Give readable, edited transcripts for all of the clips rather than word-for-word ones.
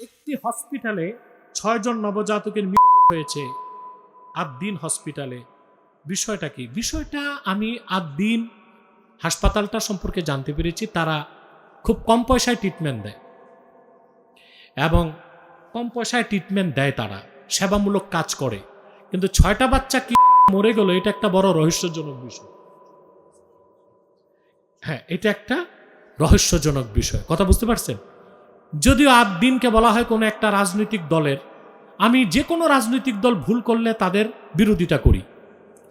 একটি হসপিটালে 6 জন নবজাতকের মৃত্যু হয়েছে, আদ-দ্বীন হসপিটালে। বিষয়টা কি? বিষয়টা আমি আদ-দ্বীন হাসপাতালটা সম্পর্কে জানতে পেরেছি, তারা খুব কম পয়সায় ট্রিটমেন্ট দেয় এবং কম পয়সায় ট্রিটমেন্ট দেয়, তারা সেবামূলক কাজ করে। কিন্তু 6টা বাচ্চা কি মরে গেল, এটা একটা বড় রহস্যজনক বিষয়। হ্যাঁ, এটা একটা রহস্যজনক বিষয়। কথা বুঝতে পারছেন? যদিও আদ-দ্বীনকে বলা হয় কোনো একটা রাজনৈতিক দলের, আমি যে কোনো রাজনৈতিক দল ভুল করলে তাদের বিরোধিতা করি।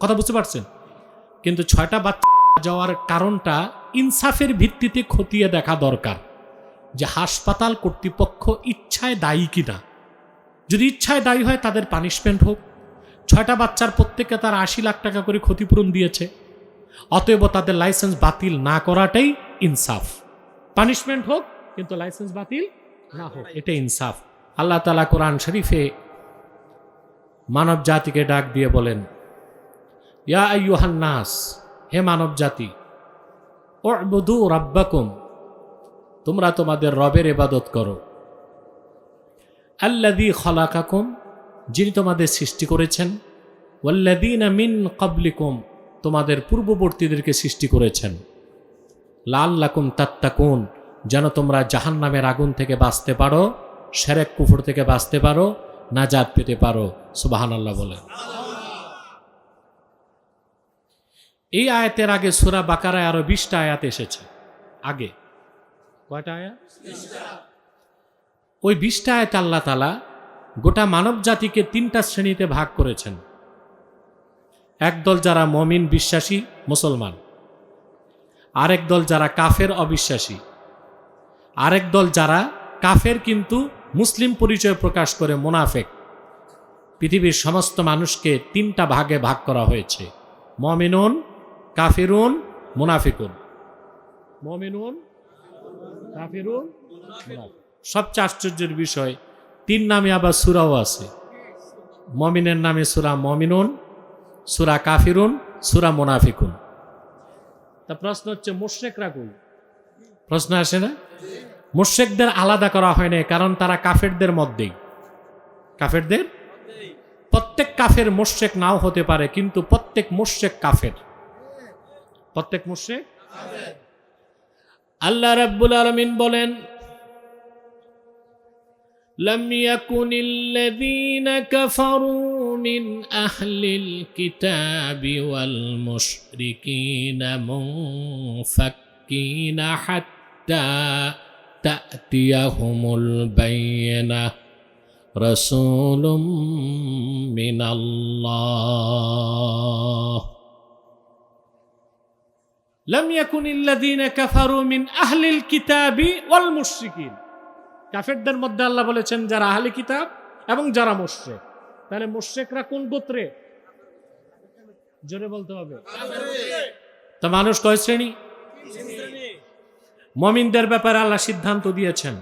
কথা বুঝতে পারছেন? কিন্তু 6টা বাচ্চা যাওয়ার কারণটা ইনসাফের ভিত্তিতে খতিয়ে দেখা দরকার, যে হাসপাতাল কর্তৃপক্ষ ইচ্ছায় দায়ী কিনা। যদি ইচ্ছায় দায়ী হয় তাদের পানিশমেন্ট হোক। 6টা বাচ্চার প্রত্যেকে তার 80 লাখ টাকা করে ক্ষতিপূরণ দিয়েছে, অতএব তাদের লাইসেন্স বাতিল না করাটাই ইনসাফ। পানিশমেন্ট হোক কিন্তু লাইসেন্স বাতিল না হোক, এটা ইনসাফ। আল্লাহ তাআলা কোরআন শরীফে মানব জাতিকে ডাক দিয়ে বলেন, ইয়া আইয়ুহান নাস, হে মানব জাতি, উ'বুদু রাব্বাকুম, তোমরা তোমাদের রবের ইবাদত করো। আল্লাযী খালাকাকুম, যিনি তোমাদের সৃষ্টি করেছেন। ওয়াল্লাযীনা মিন ক্বাবলিকুম, তোমাদের পূর্ববর্তীদেরকে সৃষ্টি করেছেন। লাআল্লাকুম তাত্তাকুন, যেন তোমরা জাহান্নামের আগুন থেকে বাঁচতে পারো, শিরক কুফর থেকে বাঁচতে পারো, নাজাত পেতে পারো। সুবহানাল্লাহ বলেন। এই আয়াতের আগে সূরা বাকারায় আরো 20টা আয়াত এসেছে। আগে কয়টা আয়াত? 20টা। ওই 20টা আয়াত আল্লাহ তাআলা গোটা মানব জাতিকে 3টা শ্রেণীতে ভাগ করেছেন। একদল যারা মুমিন বিশ্বাসী মুসলমান, আরেক দল যারা কাফের অবিশ্বাসী, আরেক দল যারা কাফের কিন্তু মুসলিম পরিচয় প্রকাশ করে মুনাফিক। পৃথিবীর সমস্ত মানুষকে 3টা ভাগে ভাগ করা হয়েছে, মুমিনুন, কাফিরুন, মুনাফিকুন। মুমিনুন, কাফিরুন, মুনাফিক। সবচেয়ে আশ্চর্যের বিষয়, 3 নামে আবার সূরাও আছে। মুমিনের নামে সূরা মুমিনুন, সূরা কাফিরুন, সূরা মুনাফিকুন। তা প্রশ্ন হচ্ছে মুশরিকরা কই? প্রশ্ন আসে না? মুশরিকদের আলাদা করা হয় না, কারণ তারা কাফেরদের মধ্যেই। কাফেরদের প্রত্যেক কাফের মুশরিক নাও হতে পারে, কিন্তু প্রত্যেক মুশরিক কাফের। প্রত্যেক মুশরিক কাফের। আল্লাহ রাব্বুল আলামিন বলেন, لم يكن الذين كفروا من أهل الكتاب والمشركين منفكين حتى تأتيهم البينة رسول من الله لم يكن الذين كفروا من أهل الكتاب والمشركين। কাফেরদের মধ্যে আল্লাহ বলেছেন যারা আহলে কিতাব এবং যারা মুশরিক। তাহলে মুশরিকরা কোন গোত্রে? জোরে বলতে হবে। তা মানুষ কয় শ্রেণী? মুমিনদের ব্যাপারে আল্লাহ সিদ্ধান্ত দিয়েছেন,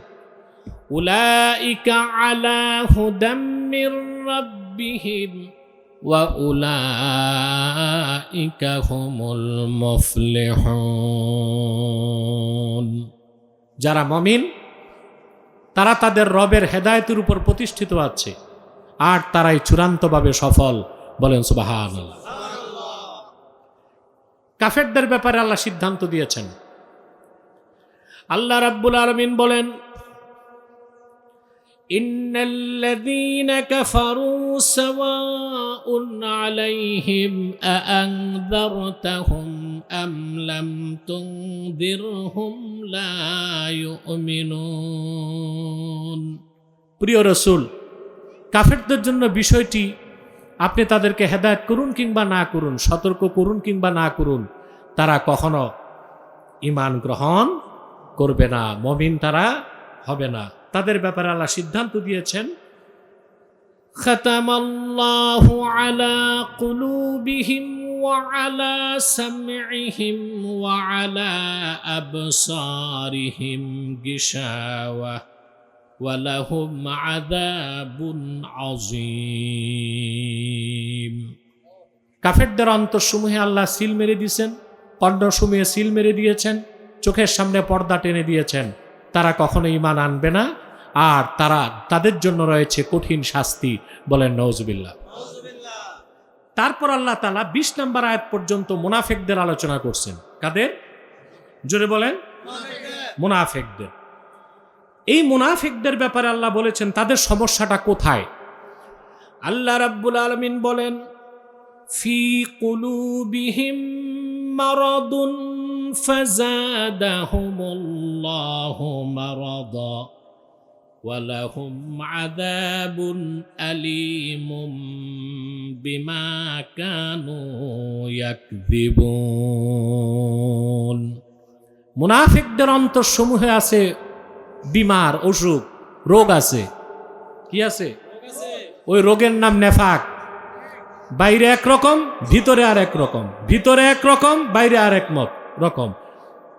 উলাইকা আলা হুদাম মির রাব্বিহিম ওয়া উলাইকা হুমুল মুফলিহুন। যারা মুমিন তারা তাদের রবের হেদায়েতের উপর প্রতিষ্ঠিত আছে, আর তারাই চূড়ান্তভাবে সফল। বলেন সুবহানাল্লাহ। কাফেরদের ব্যাপারে আল্লাহ সিদ্ধান্ত দিয়েছেন। আল্লাহ রাব্বুল আলামিন বলেন, ইন্নাল্লাযীনা কাফারু সাওয়াউন আলাইহিম আআনযারতাহুম আম লাম তুনযিরহুম লা ইউমিনুন। প্রিয় রাসূল, কাফেরদের জন্য বিষয়টি আপনি তাদেরকে হেদায়েত করুন কিংবা না করুন, সতর্ক করুন কিংবা না করুন, তারা কখনো ঈমান গ্রহণ করবে না, মুমিন তারা হবে না। তাদের ব্যাপারে আল্লাহ সিদ্ধান্ত দিয়েছেন, খাতামাল্লাহু আলা কুলুবিহিম ওয়া আলা সামইহিম ওয়া আলা আবসারিহিম গিশাওয়া ওয়া লাহুম আযাবুন আযীম। কাফেরদের অন্তরসমূহে আল্লাহ সিল মেরে দিয়েছেন, কর্ণসমূহে সিল মেরে দিয়েছেন, চোখের সামনে পর্দা টেনে দিয়েছেন। তারা কখনো ঈমান আনবে না, আর তাদের জন্য রয়েছে কঠিন শাস্তি, বলেন নাউজুবিল্লাহ। তারপর আল্লাহ তাআলা 20 নম্বর আয়াত পর্যন্ত মুনাফিকদের আলোচনা করছেন। কাদের? জোরে বলেন। মুনাফিকদের। এই মুনাফিকদের ব্যাপারে আল্লাহ বলেছেন তাদের সমস্যাটা কোথায়। আল্লাহ রাব্বুল আলামিন বলেন, ফি কুলুবিহিম মারাদুন ফাযাদাহুমুল্লাহু মারাদা ওয়া লাহুম আযাবুন আলীমুম বিমা কানু ইয়াকযিবুন। মুনাফিকদের অন্তরসমূহে আছে বিমার, অসুখ, রোগ আছে। কি আছে? ওই রোগের নাম নেফাক। বাইরে একরকম, ভিতরে আর এক রকম, ভিতরে একরকম, বাইরে আর এক রকম।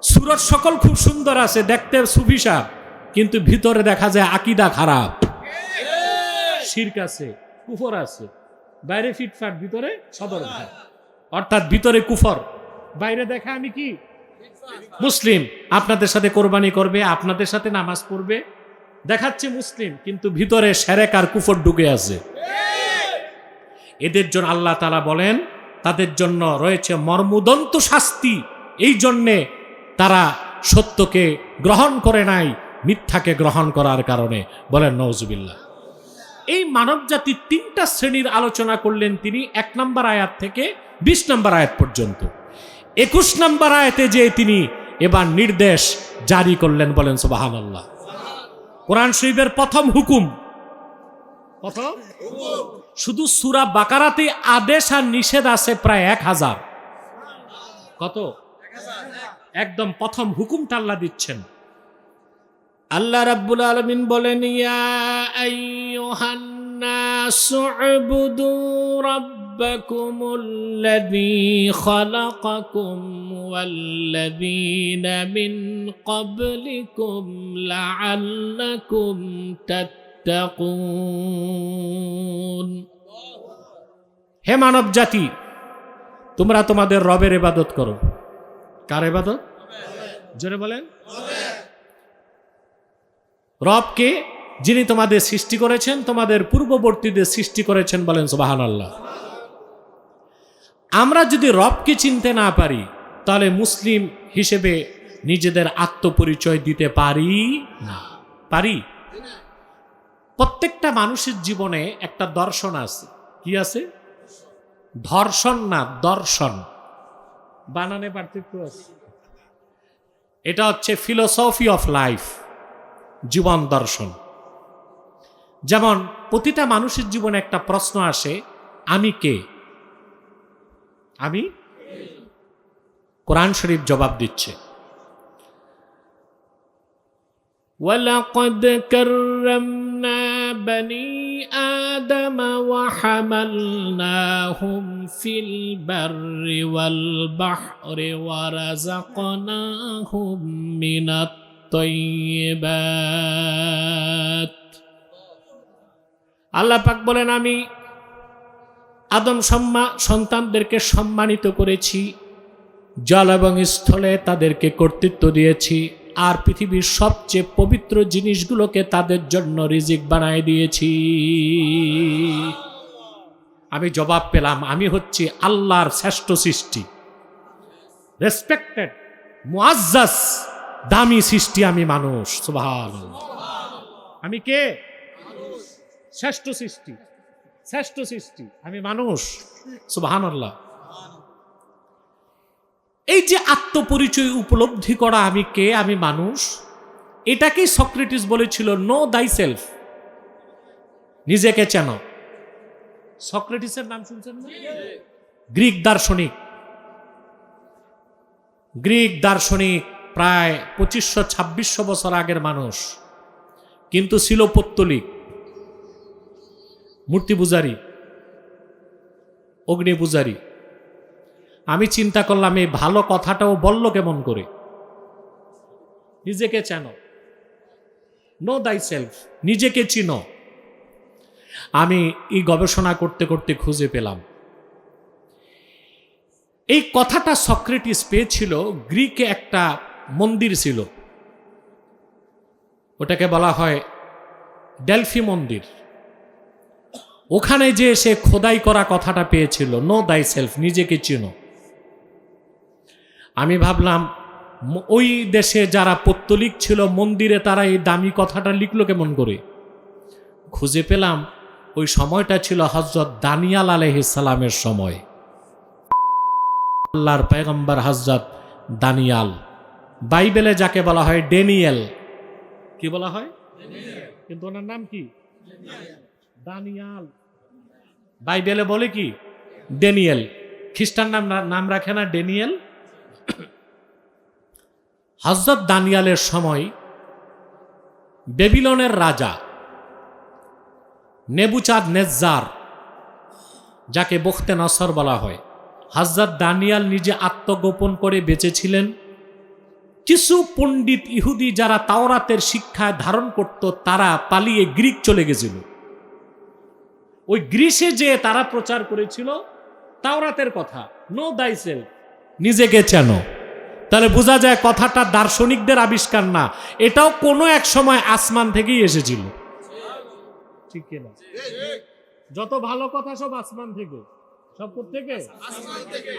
সুরত সকল খুব সুন্দর আছে, দেখতে সুফিসা, কিন্তু ভিতরে দেখা যায় আকীদা খারাপ, শিরক আছে, কুফর আছে। বাইরে ফিটফাট, ভিতরে সদর ঘাট, অর্থাৎ ভিতরে কুফর, বাইরে দেখা আমি কি মুসলিম, আপনাদের সাথে কোরবানি করবে, আপনাদের সাথে নামাজ পড়বে, দেখাচ্ছে মুসলিম, কিন্তু ভিতরে শিরক আর কুফর ঢুকে আছে। এদের জন্য আল্লাহ তাআলা বলেন তাদের জন্য রয়েছে মর্মদন্ত শাস্তি। এই জন্যে তারা সত্যকে গ্রহণ করে নাই, মিথ্যাকে গ্রহণ করার কারণে, বলেন নাউজুবিল্লাহ। এই মানব জাতির 3টা শ্রেণীর আলোচনা করলেন তিনি 1 নম্বর আয়াত থেকে 20 নম্বর আয়াত পর্যন্ত। 21 নম্বর আয়াতে যে তিনি এবার নির্দেশ জারি করলেন, বলেন সুবহানাল্লাহ। কোরআন শরীফের প্রথম হুকুম, শুধু সূরা বাকারাতে আদেশ আর নিষেধ আছে প্রায় 1000। কত? একদম প্রথম হুকুমটা আল্লাহ দিচ্ছেন। আল্লাহ রাব্বুল আলামিন বলেন, ইয়া আইয়ুহান নাসু উবুদু রাব্বাকুমুল্লাযী খালাকাকুম ওয়াল্লাযীনা মিন ক্বাবলিকুম লাআল্লাকুম তাত্তাকুন। হে মানব জাতি, তোমরা তোমাদের রবের ইবাদত করো। কার ইবাদত? জোরে বলেন। রবকে, যিনি তোমাদের সৃষ্টি করেছেন, তোমাদের পূর্ববর্তীদের সৃষ্টি করেছেন, বলেন সুবহানাল্লাহ। আমরা যদি রবকে চিনতে না পারি, তাহলে মুসলিম হিসেবে নিজেদের আত্মপরিচয় দিতে পারি না। পারি? প্রত্যেকটা মানুষের জীবনে একটা দর্শন আছে। কি আছে? ধর্ষণ না, দর্শন, বানানে পার্থক্য আছে। এটা হচ্ছে ফিলোসফি অফ লাইফ, জীবন দর্শন। যেমন প্রতিটা মানুষের জীবনে একটা প্রশ্ন আসে, আমি কে? আমি? কোরআন শরীফ জবাব দিচ্ছে, ওয়ালাকাদ কাররামনা বনি আদম ওয়া হামালনাহুম ফিল বাররি ওয়াল বাহরি ওয়া রাযাকনাহুম মিনাত তাইয়্যিবাত। আল্লাহ পাক বলেন, আমি আদম সন্তানদেরকে সম্মানিত করেছি, জল এবং স্থলে তাদেরকে কর্তৃত্ব দিয়েছি, আর পৃথিবীর সবচেয়ে পবিত্র জিনিসগুলোকে তাদের জন্য রিজিক বানায় দিয়েছি। আমি জবাব পেলাম, আমি হচ্ছি আল্লাহর শ্রেষ্ঠ সৃষ্টি, রেসপেক্টেড, মুআজ্জাজ, দামি সৃষ্টি। আমি মানুষ। সুবহানাল্লাহ। আমি কে? শ্রেষ্ঠ সৃষ্টি, শ্রেষ্ঠ সৃষ্টি, আমি মানুষ। সুবহানাল্লাহ। এই যে আত্মপরিচয় উপলব্ধি করা, আমি কে, আমি মানুষ, এটাকেই সক্রেটিস বলেছিল নো দাই সেলফ, নিজেকে চেনো। সক্রেটিসের নাম শুনছেন না? গ্রিক দার্শনিক, প্রায় 2500-2600 বছর আগের মানুষ, কিন্তু ছিল পৌত্তলিক, মূর্তি পূজারী, অগ্নি পূজারী। আমি চিন্তা করলাম, এই ভালো কথাটাও বলল কেমন করে? নিজেকে চেনো, নো দাই সেলফ, নিজেকে চিনো। আমি এই গবেষণা করতে করতে খুঁজে পেলাম, এই কথাটা সক্রেটিস পেয়েছিল গ্রিকে একটা মন্দির ছিল, ওটাকে বলা হয় ডেলফি মন্দির, ওখানে যে সে খোদাই করা কথাটা পেয়েছিল, নো দাই সেলফ, নিজেকে চিনো। আমি ভাবলাম ওই দেশে যারা পৌত্তলিক ছিল মন্দিরে, তারা এই দামি কথাটা লিখলো কেমন করে। খুঁজে পেলাম ওই সময়টা ছিল হযরত দানিয়াল আলাইহিস সালামের সময়। আল্লাহর পয়গম্বর হযরত দানিয়াল, বাইবেলে যাকে বলা হয় ড্যানিয়েল, কি বলা হয়, কিন্তু ওনার নাম কি দানিয়াল, বাইবেলে বলে কি ড্যানিয়েল, খ্রিস্টান নাম রাখে না ড্যানিয়েল। হযরত দানিয়ালের সময় বেবিলনের রাজা নেবুচাঁদনেজ্জার, যাকে বখতে নসর বলা হয়, হযরত দানিয়াল নিজে আত্মগোপন করে বেঁচেছিলেন। কিছু পণ্ডিত ইহুদি যারা তাওরাতের শিক্ষায় ধারণ করত, তারা পালিয়ে গ্রিক চলে গেছিল। ওই গ্রিসে যে তারা প্রচার করেছিল তাওরাতের কথা, নো দাই সেলফ, নিজেকে চেনো। তাহলে বোঝা যায় কথাটা দার্শনিকদের আবিষ্কার না, এটাও কোনো এক সময় আসমান থেকেই এসেছিল, ঠিক কিনা? যত ভালো কথা সব আসমান থেকে, সব থেকে,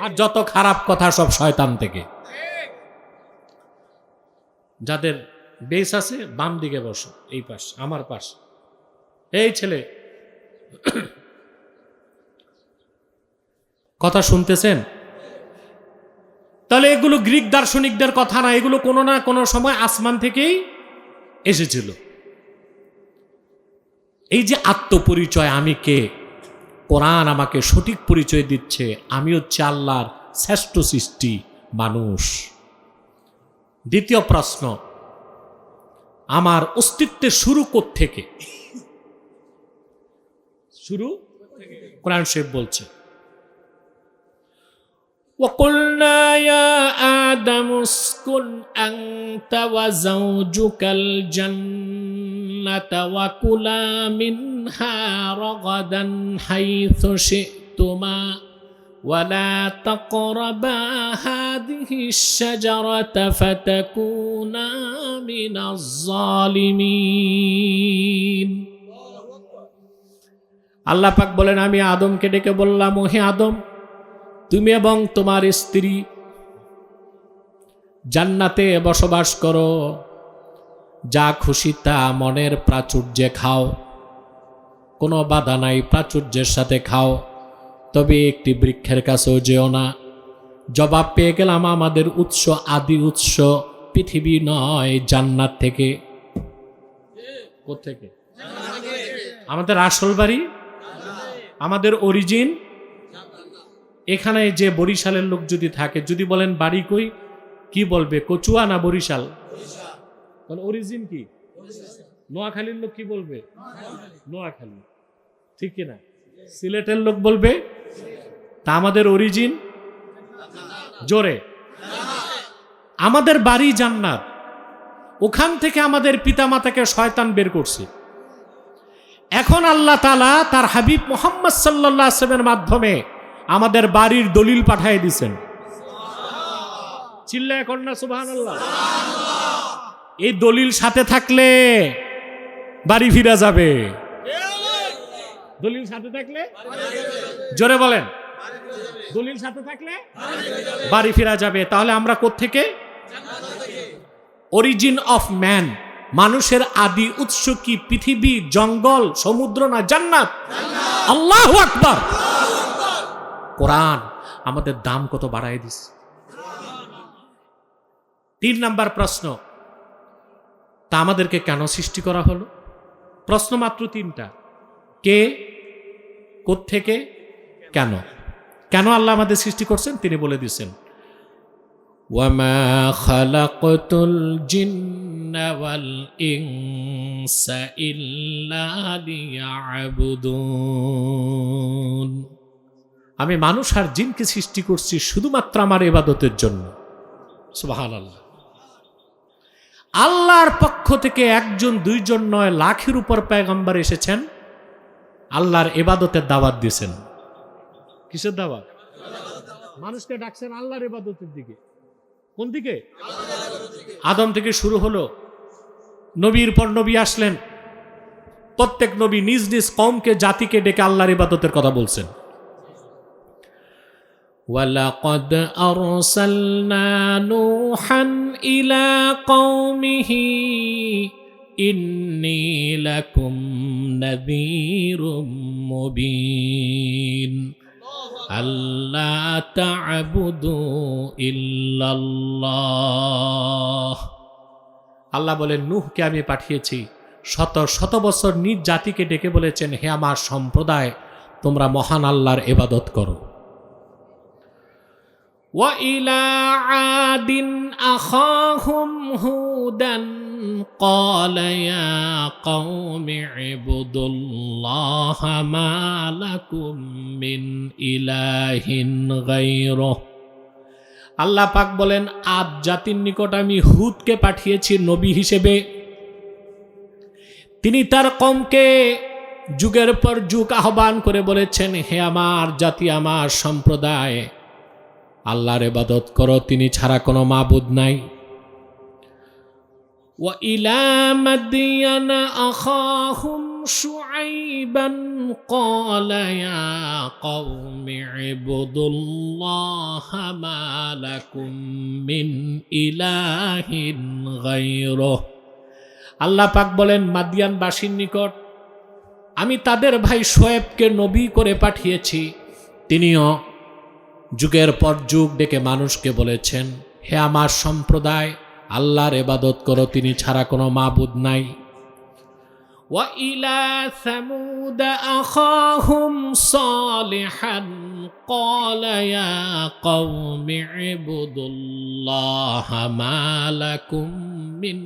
আর যত খারাপ কথা সব শয়তান থেকে। যাদের বেস আছে বাম দিকে বসো, এই পাশ আমার পাশ। এই ছেলে, কথা শুনতেছেন? তাহলে এগুলো গ্রিক দার্শনিকদের কথা না, এগুলো কোনো না কোনো সময় আসমান থেকেই এসেছিল। এই যে আত্মপরিচয়, আমি কে, কোরআন আমাকে সঠিক পরিচয় দিচ্ছে, আমি হচ্ছে আল্লাহর শ্রেষ্ঠ সৃষ্টি মানুষ। দ্বিতীয় প্রশ্ন, আমার অস্তিত্বের শুরু কোত্থেকে? শুরু কোরআন শরীফ বলছে, وَقُلْنَا يَا آدَمُ اسْكُنْ أَنْتَ وَزَوْجُكَ الْجَنَّةَ وَكُلَا مِنْهَا رَغَدًا حَيْثُ شِئْتُمَا وَلَا تَقْرَبَا هَذِهِ الشَّجَرَةَ فَتَكُونَا مِنَ الظَّالِمِينَ। আল্লাহ পাক বলেন, আমি আদমকে ডেকে বললাম, ও হে আদম, তুমি এবং তোমার স্ত্রী জান্নাতে বসবাস করো, যা খুশি তা মনের প্রাচুর্যে খাও, কোনো বাধা নাই, প্রাচুর্যের সাথে খাও, তবে একটি বৃক্ষের কাছেও যেও না। জবাব পেয়ে গেলাম, আমাদের উৎস, আদি উৎস পৃথিবী নয়, জান্নাত থেকে। কোত্থেকে? আমাদের আসল বাড়ি, আমাদের অরিজিন এখানে। যে বরিশালের লোক যদি থাকে, যদি বলেন বাড়ি কই, কি বলবে, কচুয়া না বরিশাল? অরিজিন কি? নোয়াখালীর লোক কি বলবে? নোয়াখালী, ঠিক কিনা? সিলেটের লোক বলবে, তা আমাদের অরিজিন জোরে, আমাদের বাড়ি জান্নাত। ওখান থেকে আমাদের পিতামাতাকে শয়তান বের করছে। এখন আল্লাহ তাআলা তার হাবিব মুহাম্মদ সাল্লাল্লাহু আলাইহি ওয়াসাল্লামের মাধ্যমে আমাদের বাড়ির দলিল পাঠিয়ে দিয়েছেন। চিল্লায় কর না সুবহানাল্লাহ। এই দলিল সাথে থাকলে বাড়ি ফিরা যাবে। দলিল সাথে থাকলে, জোরে বলেন, দলিল সাথে থাকলে বাড়ি ফিরা যাবে। তাহলে আমরা কোত্থেকে? অরিজিন অফ ম্যান, মানুষের আদি উৎস কি পৃথিবী, জঙ্গল, সমুদ্র না জান্নাত? আল্লাহু আকবার। কোরআন আমাদের দাম কত বাড়ায় দিছে। 3 নাম্বার প্রশ্ন, তা আমাদেরকে কেন সৃষ্টি করা হলো? প্রশ্ন মাত্র 3টা, কে, কোত্থেকে, কেন। কেন আল্লাহ আমাদের সৃষ্টি করছেন তিনি বলে দিয়েছেন, ওয়ামা খালাকতুল জিন্না ওয়াল ইনসা ইল্লা লিয়াবুদুন। আমি মানুষ আর জিনকে সৃষ্টি করছি শুধুমাত্র আমার ইবাদতের জন্য। সুবহানাল্লাহ। আল্লাহর পক্ষ থেকে 1 2 নয়, লাখের উপর পয়গম্বর এসেছেন, আল্লাহর ইবাদতের দাওয়াত দিয়েছেন। কিসের দাওয়াত? মানুষকে ডাকছেন আল্লাহর ইবাদতের দিকে। কোন দিকে? আদম থেকে শুরু হলো, নবীর পর নবী আসলেন, প্রত্যেক নবী নিজ নিজ কওমকে জাতিকে ডেকে আল্লাহর ইবাদতের কথা বলছেন। ওয়ালাকাদ আরসালনা নূহান ইলা কওমিহি ইন্নী লাকুম নাযীরুম মুবিন আল্লা তা'বুদু ইল্লাল্লাহ। আল্লাহ বলেন, নূহকে আমি পাঠিয়েছি, শত শত বছর নিজ জাতিকে ডেকে বলেছেন, হে আমার সম্প্রদায়, তোমরা মহান আল্লাহর ইবাদত করো। ওয়া ইলা আদিন আখাহুম হুদান ক্বালা ইয়া কওমি ইবুদুল্লাহা মা লাকুম মিন ইলাহিন গায়রুহু। আল্লাহ পাক বলেন, আদ জাতির নিকট আমি হুদকে পাঠিয়েছি নবী হিসেবে। তিনি তার কওমকে যুগের পর যুগ আহ্বান করে বলেছেন, হে আমার জাতি, আমার সম্প্রদায়, আল্লাহর ইবাদত করো, তিনি ছাড়া কোনো মাবুদ নাই। ওয়া ইলা মাদিয়ানা আখাহুম শুআইবান ক্বালা ইয়া কওমি ইবুদুল্লাহা মা লাকুম মিন ইলাহিন গায়রুহু। আল্লাহ পাক বলেন, মাদিয়ানবাসীর নিকট আমি তাদের ভাই শোয়েবকে নবী করে পাঠিয়েছি। তিনিও যুগের পর যুগ ডেকে মানুষকে বলেছেন, হে আমার সম্প্রদায়, আল্লাহর ইবাদত করো, তিনি ছাড়া কোনো মাবুদ নাই। ওয়া ইলা সামুদ আখাহুম সালিহান ক্বালা ইয়া কওমি ইবুদুল্লাহা মা লাকুম মিন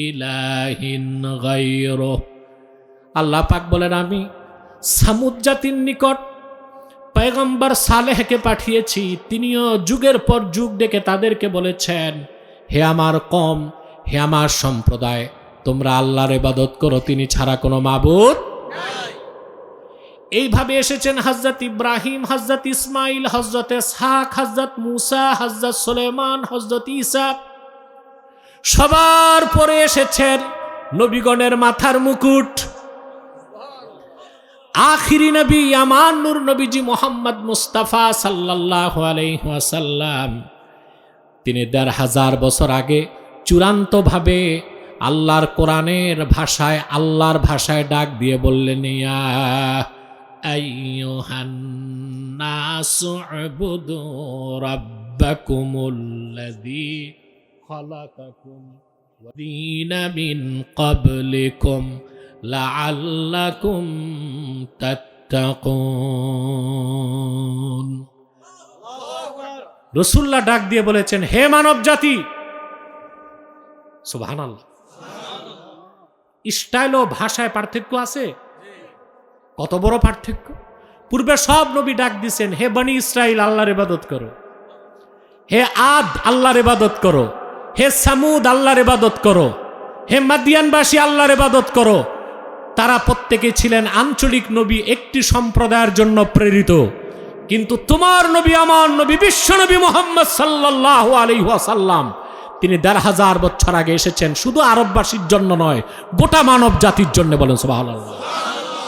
ইলাহিন গায়রুহু। আল্লাহ পাক বলেন, আমি সামুদ জাতির নিকট পয়গম্বর সালেহকে পাঠিয়েছি। তিনিও যুগের পর যুগ ডেকে তাদেরকে বলেছেন, হে আমার কওম, হে আমার সম্প্রদায়, তোমরা আল্লাহর ইবাদত করো, তিনি ছাড়া কোনো মাবুদ নাই। এইভাবে এসেছেন হযরত ইব্রাহিম, হযরত ইসমাইল, হযরত ইসহাক, হযরত মুসা, হযরত সুলাইমান, হযরত ঈসা। সবার পরে এসেছেন নবীগণের মাথার মুকুট, আখিরি নবী আমার নূর নবীজি মুহাম্মদ মুস্তাফা সাল্লাল্লাহু আলাইহি ওয়াসাল্লাম। তিনি ১৫০০ বছর আগে চূড়ান্তভাবে আল্লাহর কোরআনের ভাষায়, আল্লাহর ভাষায় ডাক দিয়ে বললেন, ইয়া আইয়ুহান নাসু উবুদু রাব্বাকুমুল্লাযী খালাকাকুম ওয়াল্লাযীনা মিন ক্বাবলিকুম লাআল্লাকুম তাত্তাকুন। রাসূলুল্লাহ ডাক দিয়ে বলেছেন, হে মানব জাতি, সুবহানাল্লাহ। স্টাইল ও ভাষায় পার্থক্য আছে, কত বড় পার্থক্য। পূর্বে সব নবী ডাক দিছেন, হে বনি ইসরাইল, আল্লাহর ইবাদত করো। হে আদ, আল্লাহর ইবাদত করো। হে সামুদ, আল্লাহর ইবাদত করো। হে মাদিয়ানবাসী, আল্লাহর ইবাদত করো। তারা প্রত্যেকে ছিলেন আঞ্চলিক নবী, একটি সম্প্রদায়ের জন্য প্রেরিত। কিন্তু তোমার নবী, আমার নবী, বিশ্ব নবী মুহাম্মদ সাল্লাল্লাহু আলাইহি ওয়াসাল্লাম, তিনি ১৫০০ বছর আগে এসেছেন, শুধু আরববাসীর জন্য নয়, গোটা মানব জাতির জন্য। বলেন সুবহানাল্লাহ।